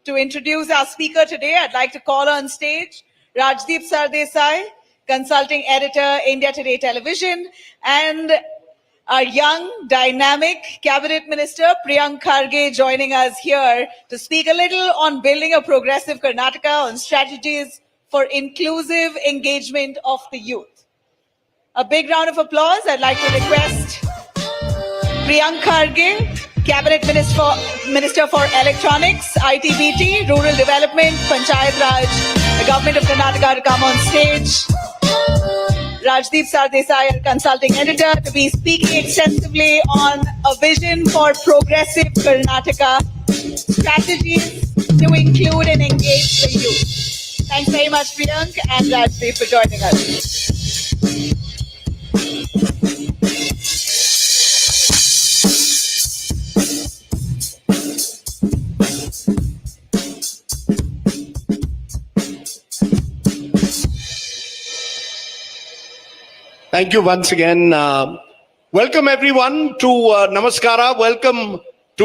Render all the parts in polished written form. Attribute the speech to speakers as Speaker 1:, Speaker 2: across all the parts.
Speaker 1: To introduce our speaker today, I'd like to call on stage Rajdeep Sardesai, Consulting Editor, India Today Television, and our young, dynamic Cabinet Minister, Priyank Kharge, joining us here to speak a little on building a progressive Karnataka, on strategies for inclusive engagement of the youth. A big round of applause. I'd like to request Priyank Kharge, Cabinet Minister for Electronics, IT/BT, Rural Development, Panchayat Raj, the Government of Karnataka, to come on stage. Rajdeep Sardesai, our Consulting Editor, to be speaking extensively on a vision for progressive Karnataka, strategies to include and engage the youth. Thanks very much, Priyank and Rajdeep, for joining us.
Speaker 2: Thank you once again. Welcome everyone to Namaskara. Welcome to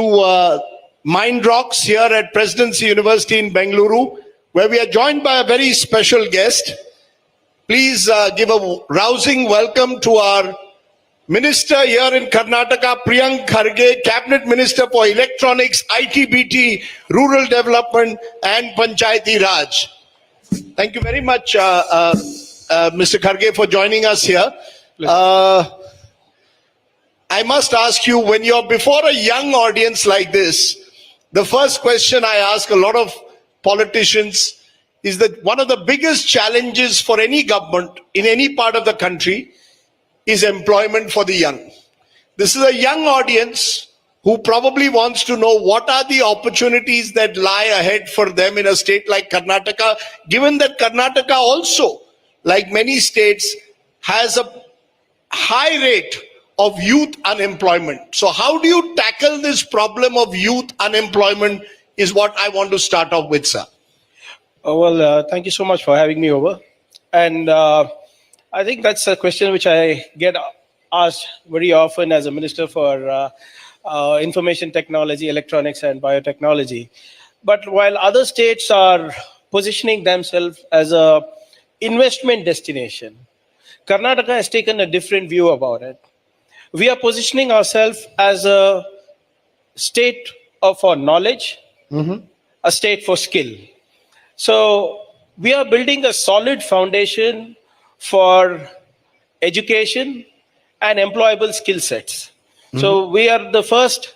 Speaker 2: MindRocks here at Presidency University in Bengaluru, where we are joined by a very special guest. Please give a rousing welcome to our Minister here in Karnataka, Priyank Kharge, Cabinet Minister for Electronics, IT/BT, Rural Development and Panchayati Raj. Thank you very much, Mr. Kharge, for joining us here. I must ask you, when you're before a young audience like this, the first question I ask a lot of politicians is that one of the biggest challenges for any government in any part of the country is employment for the young. This is a young audience who probably wants to know what are the opportunities that lie ahead for them in a state like Karnataka, given that Karnataka also, like many states, has a high rate of youth unemployment. So how do you tackle this problem of youth unemployment is what I want to start off with, sir.
Speaker 3: Thank you so much for having me over. And I think that's a question which I get asked very often as a Minister for Information Technology, Electronics and Biotechnology. But while other states are positioning themselves as a investment destination, Karnataka has taken a different view about it. We are positioning ourselves as a state for knowledge, a state for skill. So we are building a solid foundation for education and employable skill sets. So we are the first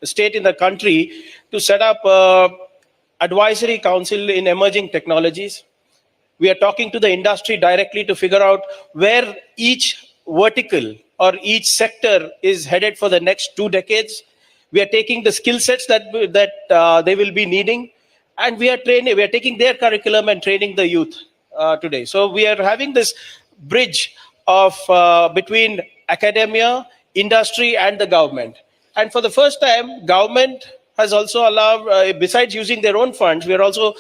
Speaker 3: state in the country to set up an advisory council in emerging technologies. We are talking to the industry directly to figure out where each vertical or each sector is headed for the next 2 decades. We are taking the skill sets that they will be needing, and we are taking their curriculum and training the youth today. So we are having this bridge of between academia, industry, and the government. And for the first time, government has also allowed, besides using their own funds, we are also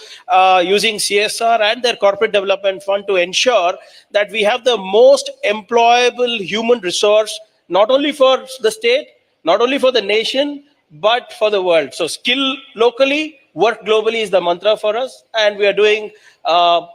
Speaker 3: using CSR and their corporate development fund to ensure that we have the most employable human resource, not only for the state, not only for the nation, but for the world. So skill locally, work globally is the mantra for us, and we are doing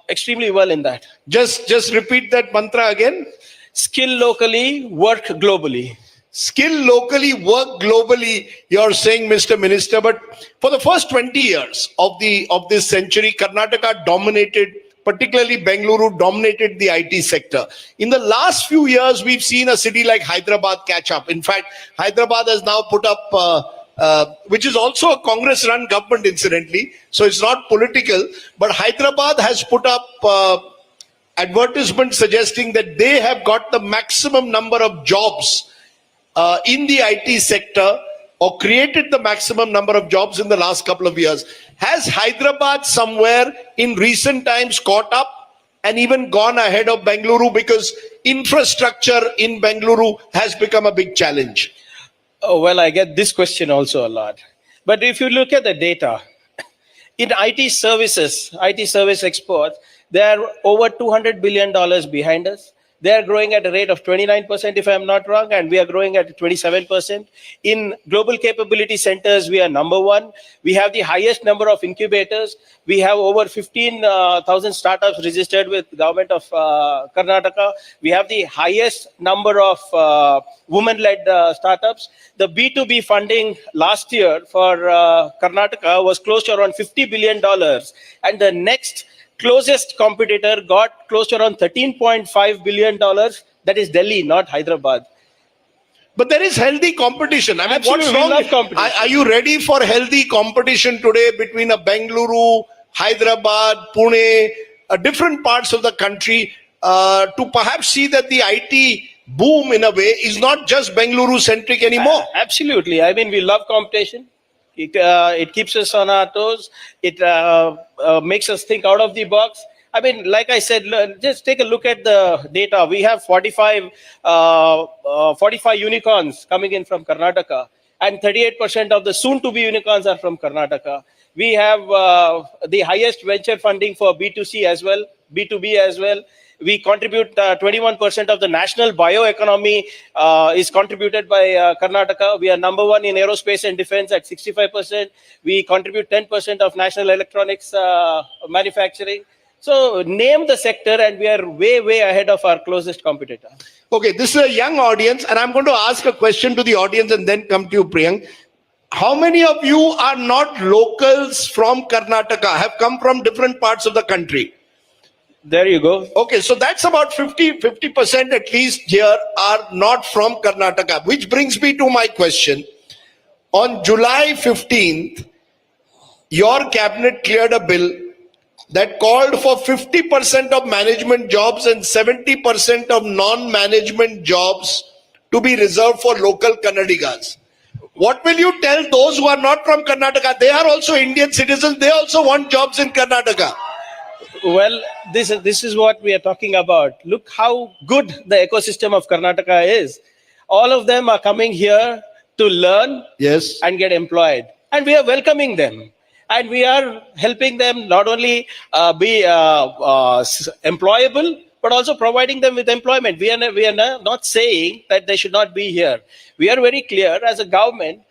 Speaker 3: extremely well in that.
Speaker 2: Just repeat that mantra again.
Speaker 3: Skill locally, work globally.
Speaker 2: Skill locally, work globally, you're saying, Mr. Minister. But for the first 20 years of this century, Karnataka dominated, particularly Bengaluru dominated the IT sector. In the last few years, we've seen a city like Hyderabad catch up. In fact, Hyderabad has now put up, which is also a Congress-run government, incidentally, so it's not political, but Hyderabad has put up advertisements suggesting that they have got the maximum number of jobs in the IT sector, or created the maximum number of jobs in the last couple of years. Has Hyderabad somewhere in recent times caught up and even gone ahead of Bengaluru, because infrastructure in Bengaluru has become a big challenge?
Speaker 3: Oh, well, I get this question also a lot. But if you look at the data, in IT services, IT service exports, there are over $200 billion behind us. They are growing at a rate of 29%, if I'm not wrong, and we are growing at 27%. In global capability centers, we are number one. We have the highest number of incubators. We have over 15,000 startups registered with the government of Karnataka. We have the highest number of women-led startups. The B2B funding last year for Karnataka was close to around $50 billion. And the next closest competitor got close to around $13.5 billion. That is Delhi, not Hyderabad.
Speaker 2: But there is healthy competition. I mean,
Speaker 3: Absolutely,
Speaker 2: what's
Speaker 3: we
Speaker 2: wrong?
Speaker 3: love competition.
Speaker 2: Are you ready for healthy competition today between a Bengaluru, Hyderabad, Pune, different parts of the country, to perhaps see that the IT boom in a way is not just Bengaluru centric anymore?
Speaker 3: Absolutely. I mean, we love competition. It keeps us on our toes. It makes us think out of the box. I mean, like I said, just take a look at the data. We have 45 unicorns coming in from Karnataka, and 38% of the soon-to-be unicorns are from Karnataka. We have the highest venture funding for B2C as well, B2B as well. We contribute 21% of the national bioeconomy is contributed by Karnataka. We are number one in aerospace and defense at 65%. We contribute 10% of national electronics manufacturing. So name the sector and we are way, way ahead of our closest competitor.
Speaker 2: Okay, this is a young audience, and I'm going to ask a question to the audience and then come to you, Priyank. How many of you are not locals from Karnataka, have come from different parts of the country?
Speaker 3: There you go.
Speaker 2: Okay, so that's about 50% at least here are not from Karnataka, which brings me to my question. On July 15th, your cabinet cleared a bill that called for 50% of management jobs and 70% of non-management jobs to be reserved for local Kannadigas. What will you tell those who are not from Karnataka? They are also Indian citizens. They also want jobs in Karnataka.
Speaker 3: Well, this is what we are talking about. Look how good the ecosystem of Karnataka is. All of them are coming here to learn
Speaker 2: Yes.
Speaker 3: and get employed. And we are welcoming them. And we are helping them not only be employable, but also providing them with employment. We are not saying that they should not be here. We are very clear as a government.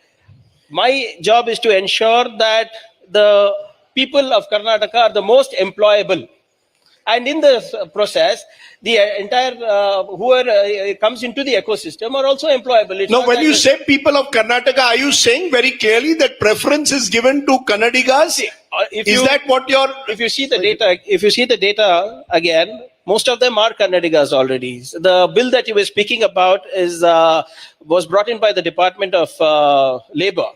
Speaker 3: My job is to ensure that the people of Karnataka are the most employable. And in this process, the entire whoever comes into the ecosystem are also employable. It's
Speaker 2: Now,
Speaker 3: not
Speaker 2: when
Speaker 3: that
Speaker 2: you say people of Karnataka, are you saying very clearly that preference is given to Kannadigas? Is that what you're...
Speaker 3: If you see the data again, most of them are Kannadigas already. The bill that you were speaking about was brought in by the Department of Labor.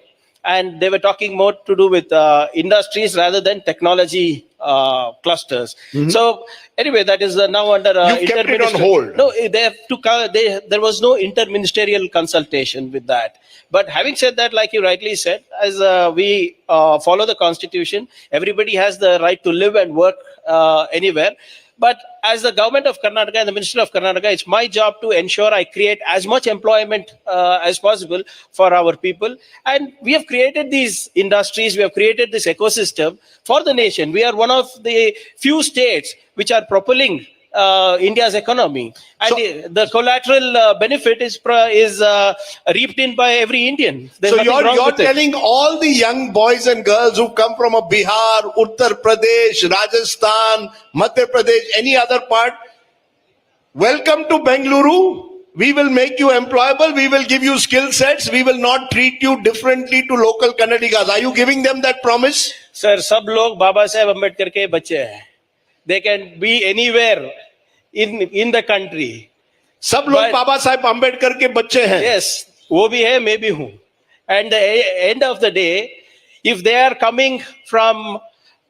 Speaker 3: And they were talking more to do with industries rather than technology clusters. So anyway, that is now under
Speaker 2: You've kept it on hold.
Speaker 3: No, there was no interministerial consultation with that. But having said that, like you rightly said, as we follow the constitution, everybody has the right to live and work anywhere. But as the government of Karnataka and the Minister of Karnataka, it's my job to ensure I create as much employment as possible for our people. And we have created these industries, we have created this ecosystem for the nation. We are one of the few states which are propelling India's economy. And the collateral benefit is reaped in by every Indian. There's
Speaker 2: So
Speaker 3: nothing wrong
Speaker 2: you're
Speaker 3: with it.
Speaker 2: telling all the young boys and girls who come from a Bihar, Uttar Pradesh, Rajasthan, Madhya Pradesh, any other part, welcome to Bengaluru. We will make you employable. We will give you skill sets. We will not treat you differently to local Kannadigas. Are you giving them that promise?
Speaker 3: Sir, सब लोग बाबा साहेब अम्बेडकर के बच्चे हैं. They can be anywhere in the country.
Speaker 2: सब लोग बाबा साहेब अम्बेडकर के बच्चे हैं.
Speaker 3: Yes, वो भी है, मैं भी हूँ. And the end of the day, if they are coming from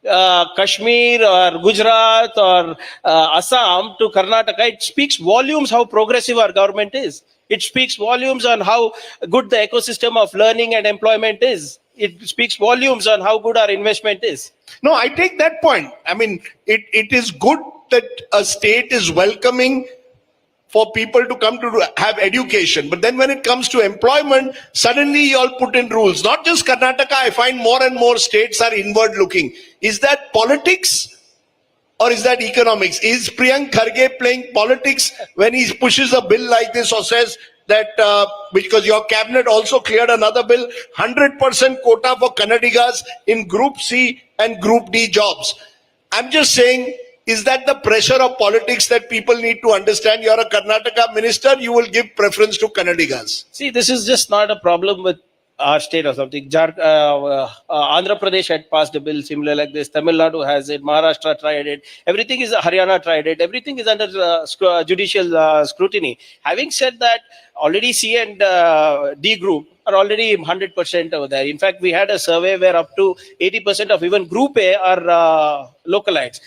Speaker 3: Kashmir or Gujarat or Assam to Karnataka, it speaks volumes how progressive our government is. It speaks volumes on how good the ecosystem of learning and employment is. It speaks volumes on how good our investment is.
Speaker 2: No, I take that point. I mean, it is good that a state is welcoming for people to come to have education. But then when it comes to employment, suddenly you all put in rules. Not just Karnataka, I find more and more states are inward looking. Is that politics? or is that economics? Is Priyank Kharge playing politics when he pushes a bill like this or says that, because your cabinet also cleared another bill, 100% quota for Kannadigas in Group C and Group D jobs? I'm just saying, is that the pressure of politics that people need to understand? You're a Karnataka minister, you will give preference to Kannadigas.
Speaker 3: See, this is just not a problem with our state or something. Andhra Pradesh had passed a bill similar like this. Tamil Nadu has it. Maharashtra tried it. Everything is Haryana tried it. Everything is under judicial scrutiny. Having said that, already C and D group are already 100% over there. In fact, we had a survey where up to 80% of even Group A are localites.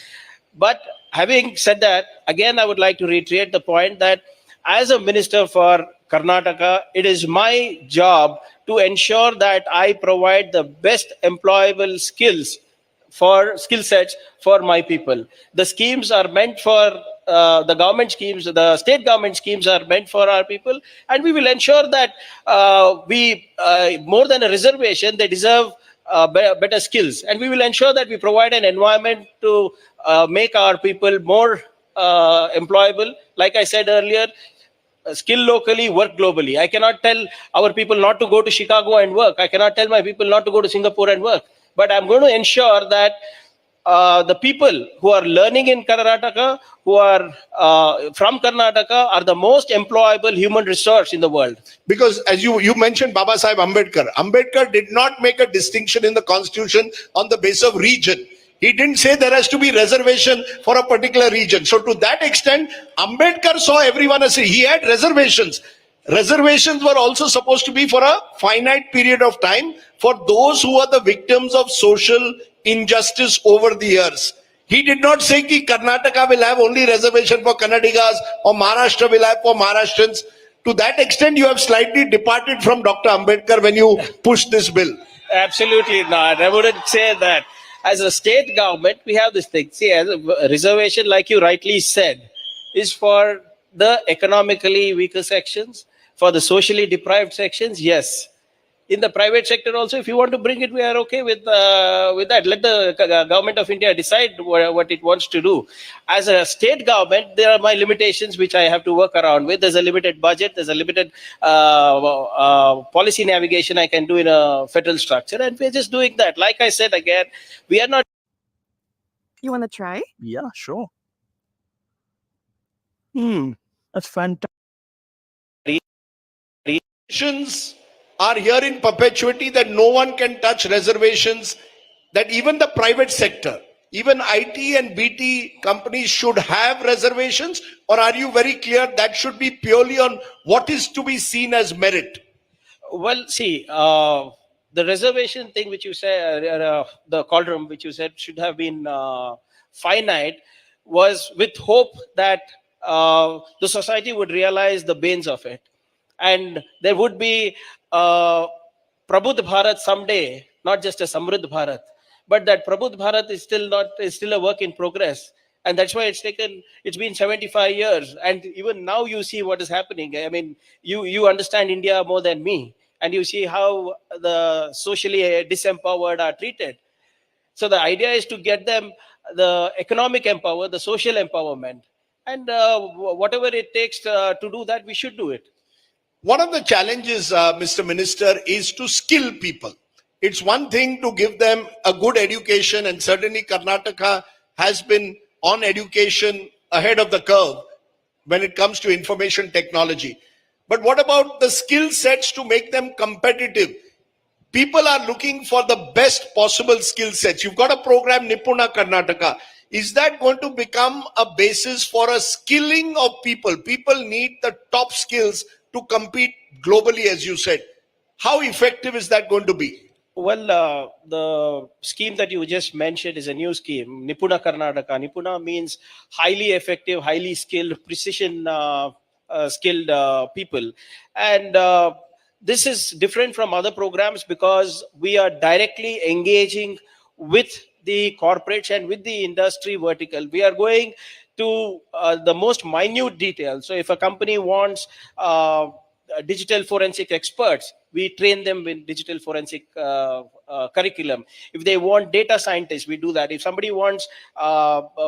Speaker 3: But having said that, again, I would like to reiterate the point that as a minister for Karnataka, it is my job to ensure that I provide the best employable skill sets for my people. The schemes are meant for the government schemes, the state government schemes are meant for our people, and we will ensure that we more than a reservation, they deserve better skills, and we will ensure that we provide an environment to make our people more employable. Like I said earlier, skill locally, work globally. I cannot tell our people not to go to Chicago and work. I cannot tell my people not to go to Singapore and work. But I'm going to ensure that the people who are learning in Karnataka, who are from Karnataka, are the most employable human resource in the world.
Speaker 2: Because as you mentioned Baba Sahib Ambedkar. Ambedkar did not make a distinction in the constitution on the basis of region. He didn't say there has to be reservation for a particular region. So to that extent, Ambedkar saw everyone as he had reservations. Reservations were also supposed to be for a finite period of time for those who are the victims of social injustice over the years. He did not say that Karnataka will have only reservation for Kannadigas or Maharashtra will have for Maharashtrians. To that extent, you have slightly departed from Dr. Ambedkar when you pushed this bill.
Speaker 3: Absolutely not. I wouldn't say that. As a state government, we have this thing. See, as a reservation, like you rightly said, is for the economically weaker sections, for the socially deprived sections, yes. In the private sector also, if you want to bring it, we are okay with that. Let the government of India decide what it wants to do. As a state government, there are my limitations which I have to work around with. There's a limited budget. There's a limited policy navigation I can do in a federal structure. And we're just doing that. Like I said again, we are not.
Speaker 4: You want to try?
Speaker 5: Yeah, sure. That's fantastic.
Speaker 2: Reservations are here in perpetuity, that no one can touch reservations, that even the private sector, even IT and BT companies should have reservations, or are you very clear that should be purely on what is to be seen as merit?
Speaker 3: Well, see, the reservation thing which you said, the cauldron which you said should have been finite, was with hope that the society would realize the banes of it. And there would be Prabudh Bharat someday, not just a Samruddh Bharat, but that Prabudh Bharat is still a work in progress. And that's why it's been 75 years. And even now you see what is happening. I mean, you understand India more than me. And you see how the socially disempowered are treated. So the idea is to get them the economic empower, the social empowerment. And whatever it takes to do that, we should do it.
Speaker 2: One of the challenges, Mr. Minister, is to skill people. It's one thing to give them a good education, and certainly Karnataka has been on education ahead of the curve when it comes to information technology. But what about the skill sets to make them competitive? People are looking for the best possible skill sets. You've got a program, Nipuna Karnataka. Is that going to become a basis for a skilling of people? People need the top skills to compete globally, as you said. How effective is that going to be?
Speaker 3: Well, the scheme that you just mentioned is a new scheme, Nipuna Karnataka. Nipuna means highly effective, highly skilled, precision skilled people. And this is different from other programs because we are directly engaging with the corporates and with the industry vertical. We are going to the most minute detail. So if a company wants digital forensic experts, we train them in digital forensic curriculum. If they want data scientists, we do that. If somebody wants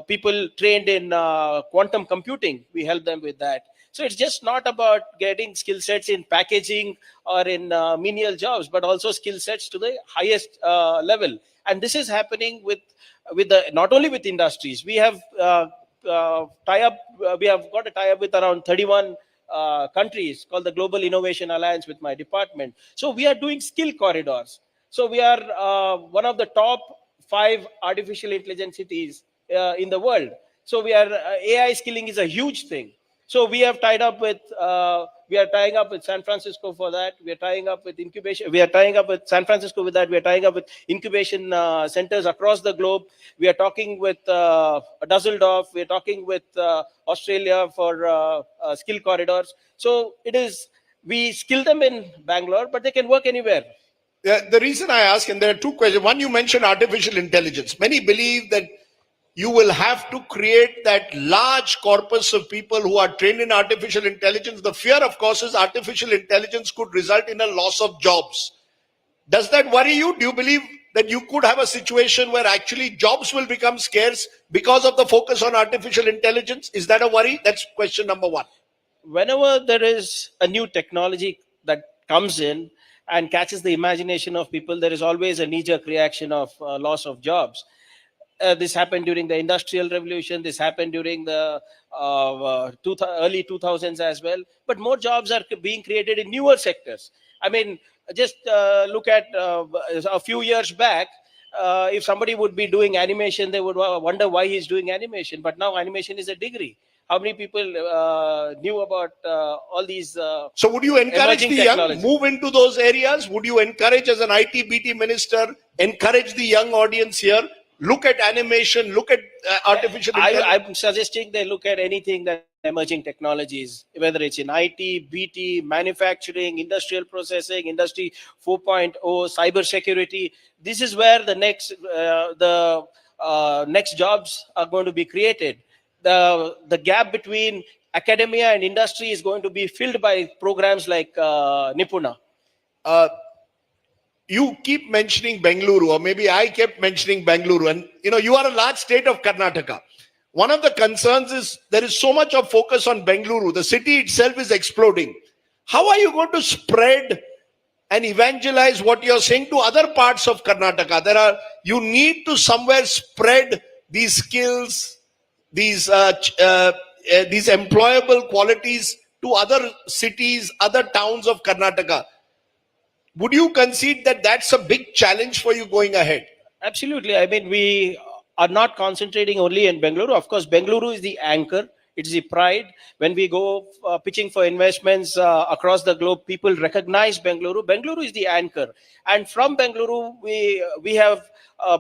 Speaker 3: people trained in quantum computing, we help them with that. So it's just not about getting skill sets in packaging or in menial jobs, but also skill sets to the highest level. And this is happening with the not only with industries. We have tie up. We have got a tie up with around 31 countries called the Global Innovation Alliance with my department. So we are doing skill corridors. So we are one of the top 5 artificial intelligence cities in the world. So we are AI skilling is a huge thing. So we have tied up with we are tying up with San Francisco for that. We are tying up with incubation. We are tying up with San Francisco with that. We are tying up with incubation centers across the globe. We are talking with Dusseldorf. We are talking with Australia for skill corridors. So it is, we skill them in Bangalore, but they can work anywhere.
Speaker 2: The reason I ask, and there are two questions. One, you mentioned artificial intelligence. Many believe that you will have to create that large corpus of people who are trained in artificial intelligence. The fear, of course, is artificial intelligence could result in a loss of jobs. Does that worry you? Do you believe that you could have a situation where actually jobs will become scarce because of the focus on artificial intelligence? Is that a worry? That's question number one.
Speaker 3: Whenever there is a new technology that comes in and catches the imagination of people, there is always a knee-jerk reaction of loss of jobs. This happened during the Industrial Revolution. This happened during the early 2000s as well. But more jobs are being created in newer sectors. I mean, just look at a few years back. If somebody would be doing animation, they would wonder why he's doing animation. But now animation is a degree. How many people knew about all these?
Speaker 2: So would you encourage the young move into those areas? Would you encourage, as an IT BT minister, encourage the young audience here? Look at animation, look at artificial intelligence.
Speaker 3: I'm suggesting they look at anything that emerging technologies, whether it's in IT, BT, manufacturing, industrial processing, industry 4.0, cyber security. This is where the next jobs are going to be created. The gap between academia and industry is going to be filled by programs like Nipuna.
Speaker 2: You keep mentioning Bengaluru, or maybe I kept mentioning Bengaluru, and you are a large state of Karnataka. One of the concerns is there is so much of focus on Bengaluru. The city itself is exploding. How are you going to spread and evangelize what you're saying to other parts of Karnataka? You need to somewhere spread these skills, these employable qualities to other cities, other towns of Karnataka. Would you concede that that's a big challenge for you going ahead?
Speaker 3: Absolutely. I mean, we are not concentrating only in Bengaluru. Of course, Bengaluru is the anchor. It's the pride. When we go pitching for investments across the globe, people recognize Bengaluru. Bengaluru is the anchor. And from Bengaluru, we have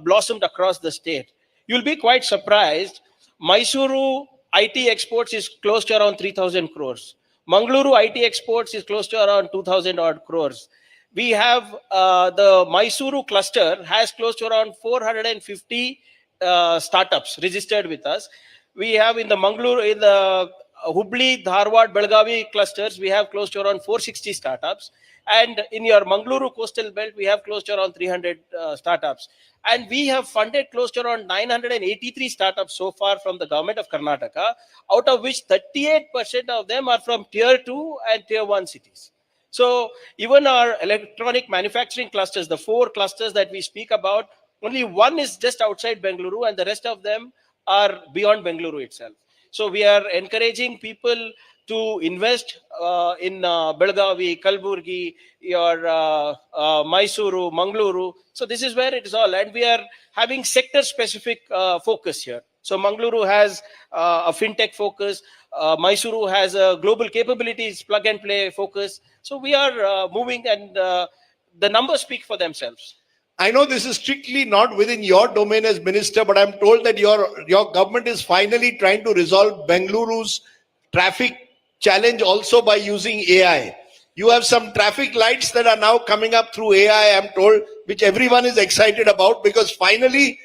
Speaker 3: blossomed across the state. You'll be quite surprised. Mysuru IT exports is close to around 3,000 crores. Mangaluru IT exports is close to around 2,000 odd crores. We have the Mysuru cluster has close to around 450 startups registered with us. We have in the Mangaluru, in the Hubli, Dharwad, Belgavi clusters, we have close to around 460 startups. And in your Mangaluru coastal belt, we have close to around 300 startups. And we have funded close to around 983 startups so far from the government of Karnataka, out of which 38% of them are from tier 2 and tier 1 cities. So even our electronic manufacturing clusters, the 4 clusters that we speak about, only one is just outside Bengaluru and the rest of them are beyond Bengaluru itself. So we are encouraging people to invest in Belgavi, Kalburgi, your Mysuru, Mangaluru. So this is where it is all. And we are having sector-specific focus here. So Mangaluru has a fintech focus. Mysuru has a global capabilities plug-and-play focus. So we are moving, and the numbers speak for themselves.
Speaker 2: I know this is strictly not within your domain as minister, but I'm told that your government is finally trying to resolve Bengaluru's traffic challenge also by using AI. You have some traffic lights that are now coming up through AI, I'm told, which everyone is excited about, because finally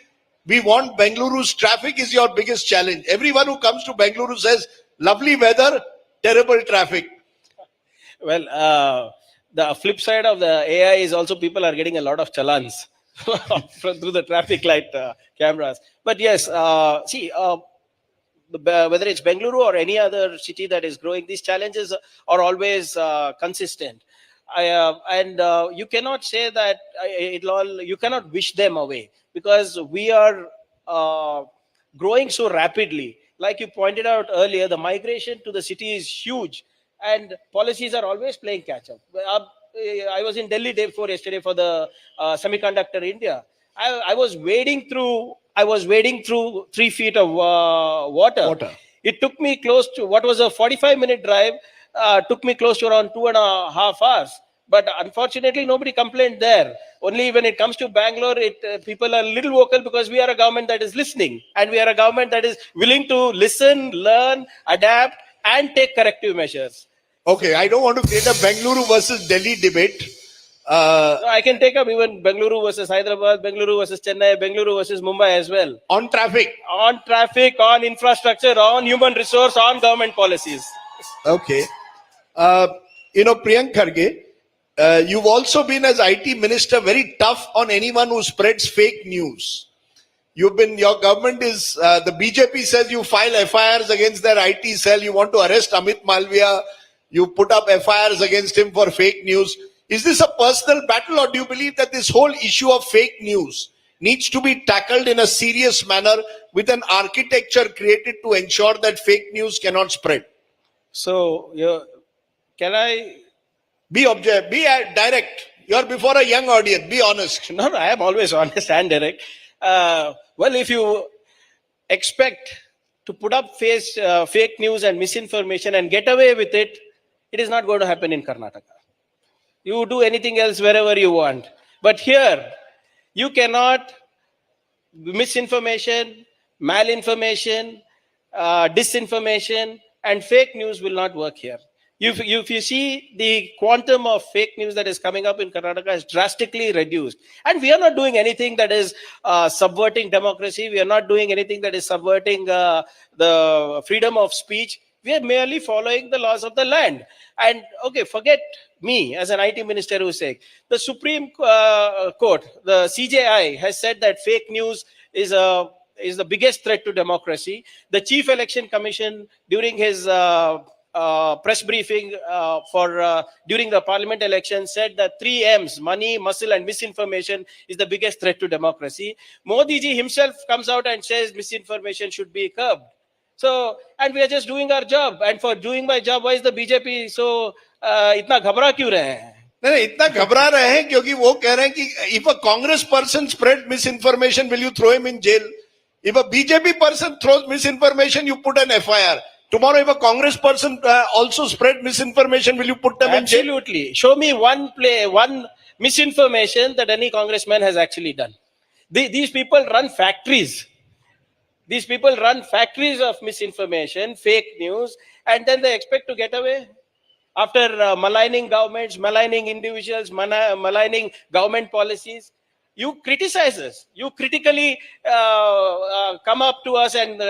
Speaker 2: we want Bengaluru's traffic is your biggest challenge. Everyone who comes to Bengaluru says, lovely weather, terrible traffic.
Speaker 3: Well, the flip side of the AI is also people are getting a lot of challans through the traffic light cameras. But yes, whether it's Bengaluru or any other city that is growing, these challenges are always consistent. You cannot say that you cannot wish them away, because we are growing so rapidly. Like you pointed out earlier, the migration to the city is huge, and policies are always playing catch up. I was in Delhi day before yesterday for the Semiconductor India. I was wading through. I was wading through 3 feet of water. It took me close to what was a 45-minute drive. Took me close to around 2.5 hours. But unfortunately, nobody complained there. Only when it comes to Bangalore, people are a little vocal, because we are a government that is listening, and we are a government that is willing to listen, learn, adapt, and take corrective measures.
Speaker 2: Okay, I don't want to create a Bengaluru versus Delhi debate.
Speaker 3: So I can take up even Bengaluru versus Hyderabad, Bengaluru versus Chennai, Bengaluru versus Mumbai as well.
Speaker 2: On traffic.
Speaker 3: On infrastructure, on human resource, on government policies.
Speaker 2: Okay. Priyank Kharge, you've also been as IT minister very tough on anyone who spreads fake news. Your government is, the BJP says you file FIRs against their IT cell. You want to arrest Amit Malviya. You put up FIRs against him for fake news. Is this a personal battle, or do you believe that this whole issue of fake news needs to be tackled in a serious manner with an architecture created to ensure that fake news cannot spread?
Speaker 3: So, can I
Speaker 2: be direct? You're before a young audience. Be honest.
Speaker 3: No, I am always honest and direct. Well, if you expect to put up fake news and misinformation and get away with it, it is not going to happen in Karnataka. You do anything else wherever you want. But here, you cannot misinformation, malinformation, disinformation, and fake news will not work here. If you see, the quantum of fake news that is coming up in Karnataka is drastically reduced. And we are not doing anything that is subverting democracy. We are not doing anything that is subverting the freedom of speech. We are merely following the laws of the land. And okay, forget me as an IT minister who's saying, the Supreme Court, the CJI, has said that fake news is the biggest threat to democracy. The Chief Election Commission, during his press briefing during the parliament election, said that 3 M's, money, muscle, and misinformation, is the biggest threat to democracy. Modi ji himself comes out and says misinformation should be curbed. So, and we are just doing our job. And for doing my job, why is the BJP so इतना घबरा क्यों रहे हैं?
Speaker 2: नहीं, इतना घबरा रहे हैं क्योंकि वो कह रहे हैं कि if a Congress person spread misinformation, will you throw him in jail? If a BJP person throws misinformation, you put an FIR. Tomorrow, if a Congress person also spread misinformation, will you put them in jail?
Speaker 3: Absolutely. Show me one misinformation that any congressman has actually done. These people run factories. These people run factories of misinformation, fake news, and then they expect to get away. After maligning governments, maligning individuals, maligning government policies, you criticize us. You critically come up to us and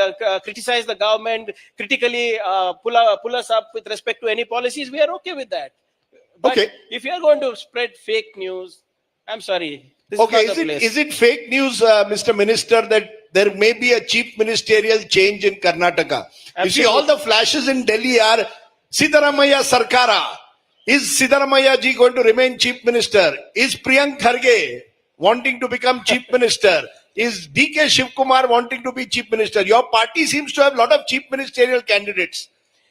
Speaker 3: criticize the government, critically pull us up with respect to any policies. We are okay with that. But
Speaker 2: okay.
Speaker 3: If you are going to spread fake news, I'm sorry.
Speaker 2: Okay, is it fake news, Mr. Minister, that there may be a chief ministerial change in Karnataka? Absolutely. You see, all the flashes in Delhi are Siddaramaiah Sarkara. Is Siddaramaiah ji going to remain chief minister? Is Priyank Kharge wanting to become chief minister? Is DK Shivkumar wanting to be chief minister? Your party seems to have a lot of chief ministerial candidates.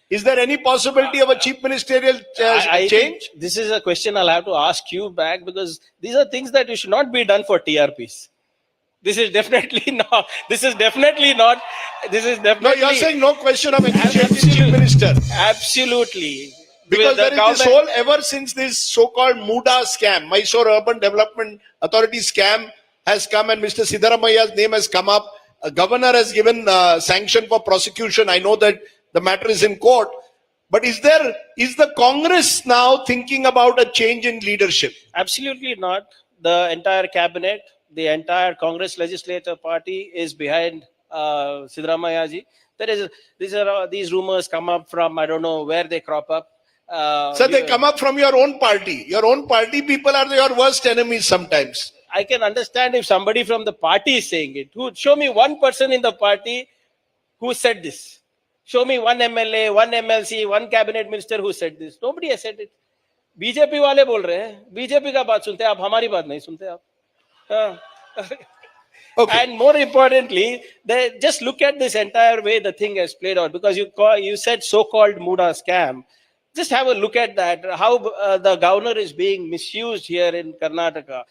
Speaker 2: Is there any possibility of a chief ministerial change?
Speaker 3: This is a question I'll have to ask you back, because these are things that should not be done for TRPs. This is definitely not.
Speaker 2: No, you're saying no question of any chief minister.
Speaker 3: Absolutely.
Speaker 2: Because there is this whole, ever since this so-called MUDA scam, Mysore Urban Development Authority scam has come, and Mr. Siddaramaiah's name has come up. A governor has given sanction for prosecution. I know that the matter is in court. But is the Congress now thinking about a change in leadership?
Speaker 3: Absolutely not. The entire cabinet, the entire Congress legislature party is behind Siddaramaiah ji. These rumors come up from, I don't know where they crop up.
Speaker 2: So they come up from your own party. Your own party people are your worst enemies sometimes.
Speaker 3: I can understand if somebody from the party is saying it. Show me one person in the party who said this. Show me one MLA, one MLC, one cabinet minister who said this. Nobody has said it. BJP वाले बोल रहे हैं, BJP का बात सुनते हैं आप, हमारी बात नहीं सुनते आप.
Speaker 2: Okay.
Speaker 3: And more importantly, they just look at this entire way the thing has played out, because you said so-called Muda scam. Just have a look at that, how the governor is being misused here in Karnataka.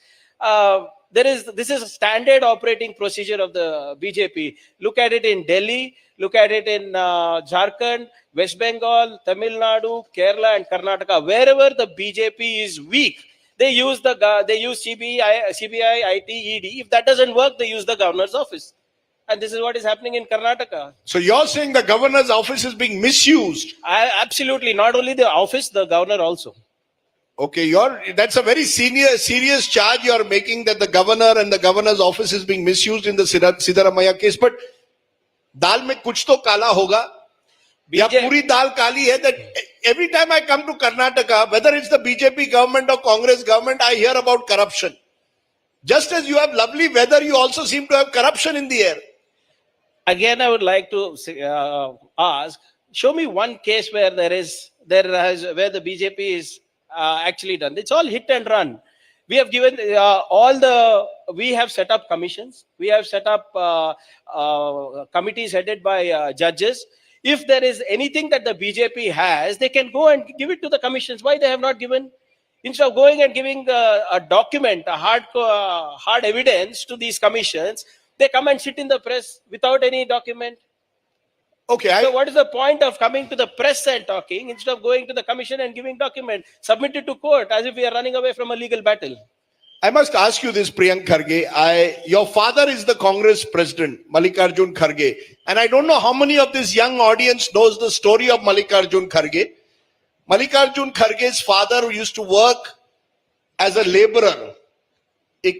Speaker 3: This is a standard operating procedure of the BJP. Look at it in Delhi, look at it in Jharkhand, West Bengal, Tamil Nadu, Kerala and Karnataka. Wherever the BJP is weak, they use CBI, IT, ED. If that doesn't work, they use the governor's office. And this is what is happening in Karnataka.
Speaker 2: So you're saying the governor's office is being misused?
Speaker 3: Absolutely. Not only the office, the governor also.
Speaker 2: Okay, that's a very serious charge you're making, that the governor and the governor's office is being misused in the Siddaramaiah case. But dal mein kuch to kala hoga. Ya puri dal kali hai, that every time I come to Karnataka, whether it's the BJP government or Congress government, I hear about corruption. Just as you have lovely weather, you also seem to have corruption in the air.
Speaker 3: Again, I would like to ask, show me one case where where the BJP is actually done. It's all hit and run. We have given we have set up commissions. We have set up committees headed by judges. If there is anything that the BJP has, they can go and give it to the commissions. Why they have not given? Instead of going and giving a document, a hard evidence to these commissions, they come and sit in the press without any document.
Speaker 2: Okay.
Speaker 3: So what is the point of coming to the press and talking instead of going to the commission and giving document, submit it to court as if we are running away from a legal battle?
Speaker 2: I must ask you this, Priyank Kharge. Your father is the Congress president, Mallikarjun Kharge. And I don't know how many of this young audience knows the story of Mallikarjun Kharge. Mallikarjun Kharge's father used to work as a laborer.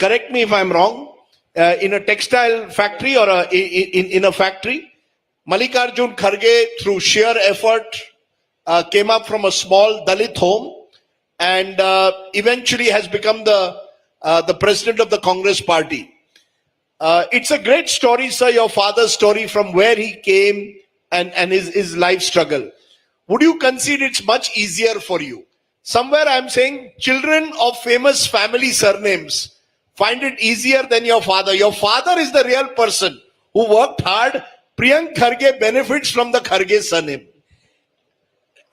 Speaker 2: Correct me if I'm wrong. In a textile factory or in a factory. Mallikarjun Kharge, through sheer effort, came up from a small Dalit home and eventually has become the president of the Congress party. It's a great story, sir, your father's story, from where he came and his life struggle. Would you concede it's much easier for you? Somewhere I'm saying children of famous family surnames find it easier than your father. Your father is the real person who worked hard. Priyank Kharge benefits from the Kharge surname.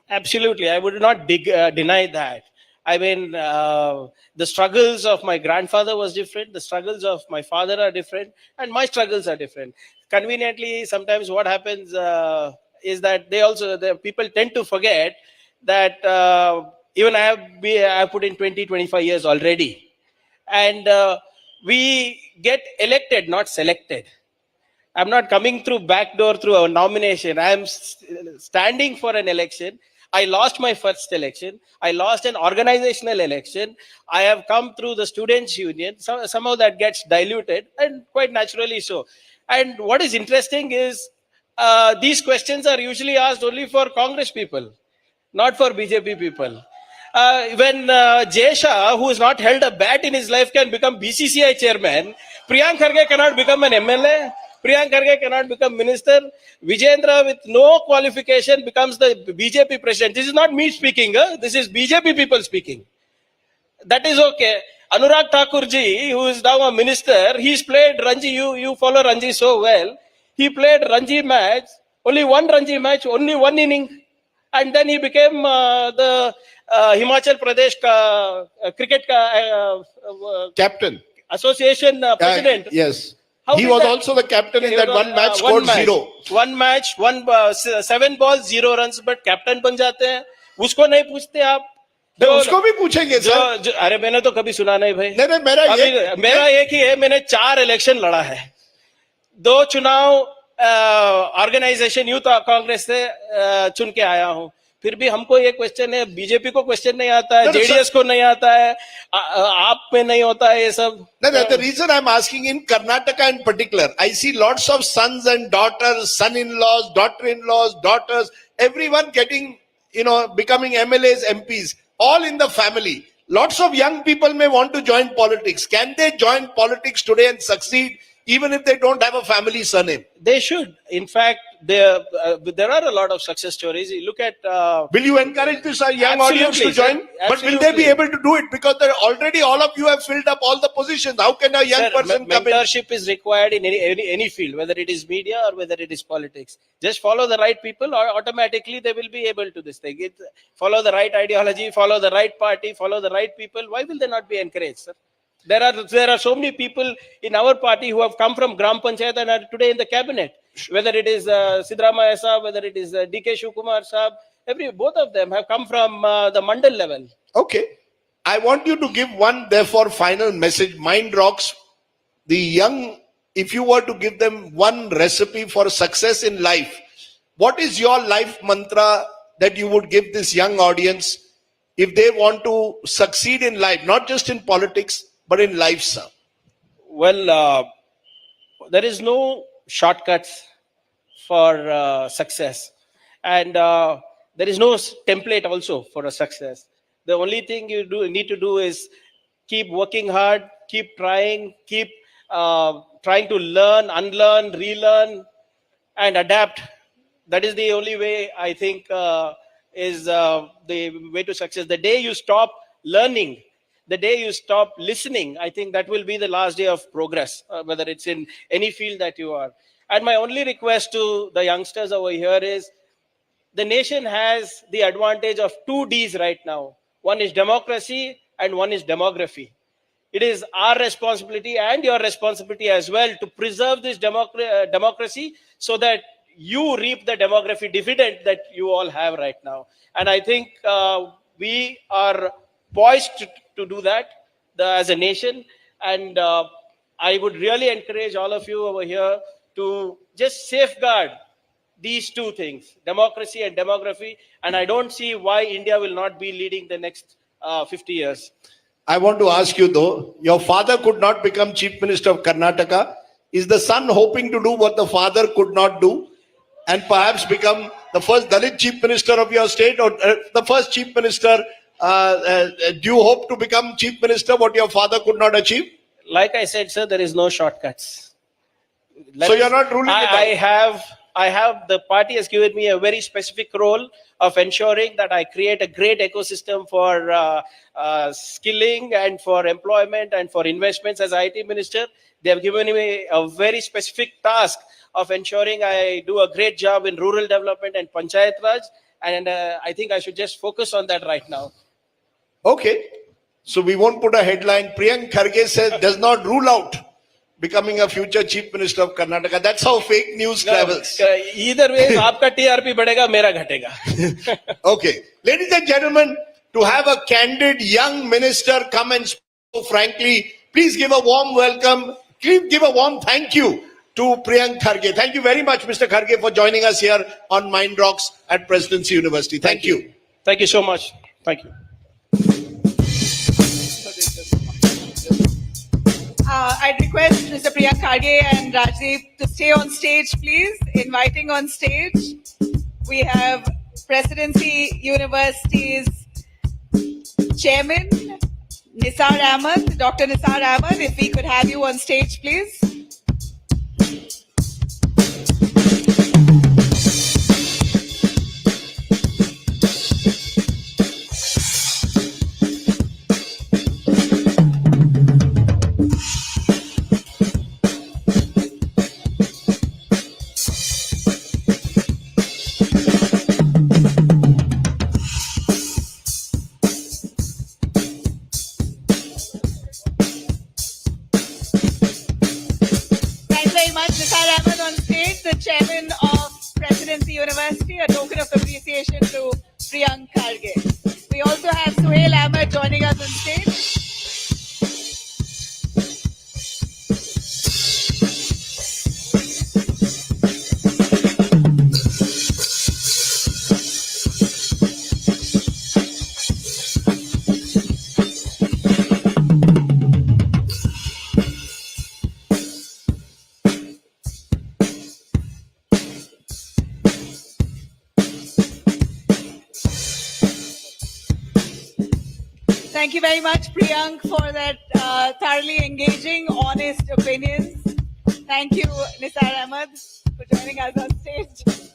Speaker 3: Absolutely. I would not deny that. I mean, the struggles of my grandfather was different. The struggles of my father are different. And my struggles are different. Conveniently, sometimes what happens is that the people tend to forget that even I have put in 20-25 years already. And we get elected, not selected. I'm not coming through backdoor through a nomination. I'm standing for an election. I lost my first election. I lost an organizational election. I have come through the students' union. Somehow that gets diluted, and quite naturally so. And what is interesting is these questions are usually asked only for Congress people, not for BJP people. When Jesha, who has not held a bat in his life, can become BCCI chairman, Priyank Kharge cannot become an MLA. Priyank Kharge cannot become minister. Vijendra, with no qualification, becomes the BJP president. This is not me speaking. This is BJP people speaking. That is okay. Anurag Thakurji, who is now a minister, he's played Ranji. You follow Ranji so well. He played Ranji match, only one Ranji match, only one inning. And then he became the Himachal Pradesh cricket
Speaker 2: Captain.
Speaker 3: association president.
Speaker 2: Yes.
Speaker 3: How
Speaker 2: He
Speaker 3: did
Speaker 2: was
Speaker 3: that-
Speaker 2: also the captain in
Speaker 3: He
Speaker 2: that
Speaker 3: was,
Speaker 2: one match,
Speaker 3: one
Speaker 2: scored
Speaker 3: match.
Speaker 2: 0.
Speaker 3: One match, 7 balls, 0 runs, but captain बन जाते हैं. उसको नहीं पूछते आप.
Speaker 2: तो उसको भी पूछेंगे सर.
Speaker 3: अरे मैंने तो कभी सुना नहीं भाई.
Speaker 2: नहीं,
Speaker 3: मेरा एक ही है. मैंने 4 इलेक्शन लड़ा है. 2 चुनाव ऑर्गेनाइजेशन यूथ कांग्रेस से चुन के आया हूं. फिर भी हमको ये क्वेश्चन है, बीजेपी को क्वेश्चन नहीं आता है, जेडीएस को नहीं आता है, आप में नहीं होता है ये सब.
Speaker 2: No, the reason I'm asking, in Karnataka in particular, I see lots of sons and daughters, son-in-laws, daughter-in-laws, daughters, everyone getting becoming MLAs, MPs, all in the family. Lots of young people may want to join politics. Can they join politics today and succeed even if they don't have a family surname?
Speaker 3: They should. In fact, there are a lot of success stories. You look at.
Speaker 2: Will you encourage this young audience to
Speaker 3: Absolutely, sir.
Speaker 2: join? But will they be able to do it? Because already all of you have filled up all the positions. How can a young
Speaker 3: Sir,
Speaker 2: person come in?
Speaker 3: mentorship is required in any field, whether it is media or whether it is politics. Just follow the right people, or automatically they will be able to this thing. Follow the right ideology, follow the right party, follow the right people. Why will they not be encouraged, sir? There are so many people in our party who have come from Gram Panchayat and are today in the cabinet. Whether it is Sidramaya Saab, whether it is DK Shivakumar Saab, both of them have come from the Mandal level.
Speaker 2: Okay. I want you to give one, therefore, final message. Mind Rocks, the young, if you were to give them one recipe for success in life, what is your life mantra that you would give this young audience if they want to succeed in life, not just in politics, but in life, sir?
Speaker 3: Well, there is no shortcuts for success, and there is no template also for a success. The only thing you need to do is keep working hard, keep trying, keep trying to learn, unlearn, relearn, and adapt. That is the only way, I think, is the way to success. The day you stop learning, the day you stop listening, I think that will be the last day of progress, whether it's in any field that you are. And my only request to the youngsters over here is, the nation has the advantage of two Ds right now. One is democracy and one is demography. It is our responsibility and your responsibility as well to preserve this democracy so that you reap the demography dividend that you all have right now. And I think we are poised to do that as a nation. And I would really encourage all of you over here to just safeguard these two things, democracy and demography. And I don't see why India will not be leading the next 50 years.
Speaker 2: I want to ask you though, your father could not become Chief Minister of Karnataka. Is the son hoping to do what the father could not do and perhaps become the first Dalit Chief Minister of your state, or the first Chief Minister? Do you hope to become Chief Minister what your father could not achieve?
Speaker 3: Like I said, sir, there is no shortcuts.
Speaker 2: So you're not ruling it out?
Speaker 3: I have, the party has given me a very specific role of ensuring that I create a great ecosystem for skilling and for employment and for investments as IT minister. They have given me a very specific task of ensuring I do a great job in rural development and Panchayat Raj. And I think I should just focus on that right now.
Speaker 2: Okay. So we won't put a headline. Priyank Kharge says does not rule out becoming a future Chief Minister of Karnataka. That's how fake news travels.
Speaker 3: Either way, आपका TRP बढ़ेगा, मेरा घटेगा.
Speaker 2: Okay. Ladies and gentlemen, to have a candid young minister come and speak so frankly, please give a warm welcome, please give a warm thank you to Priyank Kharge. Thank you very much, Mr. Kharge, for joining us here on Mind Rocks at Presidency University. Thank you.
Speaker 3: Thank you so much. Thank you.
Speaker 1: I'd request Mr. Priyank Kharge and Rajdeep to stay on stage, please. Inviting on stage, we have Presidency University's Chairman, Nisar Ahmed, Dr. Nisar Ahmed. If we could have you on stage, please. Chairman of Presidency University, a token of appreciation to Priyank Kharge. We also have Suhail Ahmed joining us on stage. Thank you very much, Priyank, for that thoroughly engaging, honest opinions. Thank you, Nisar Ahmed, for joining us on stage.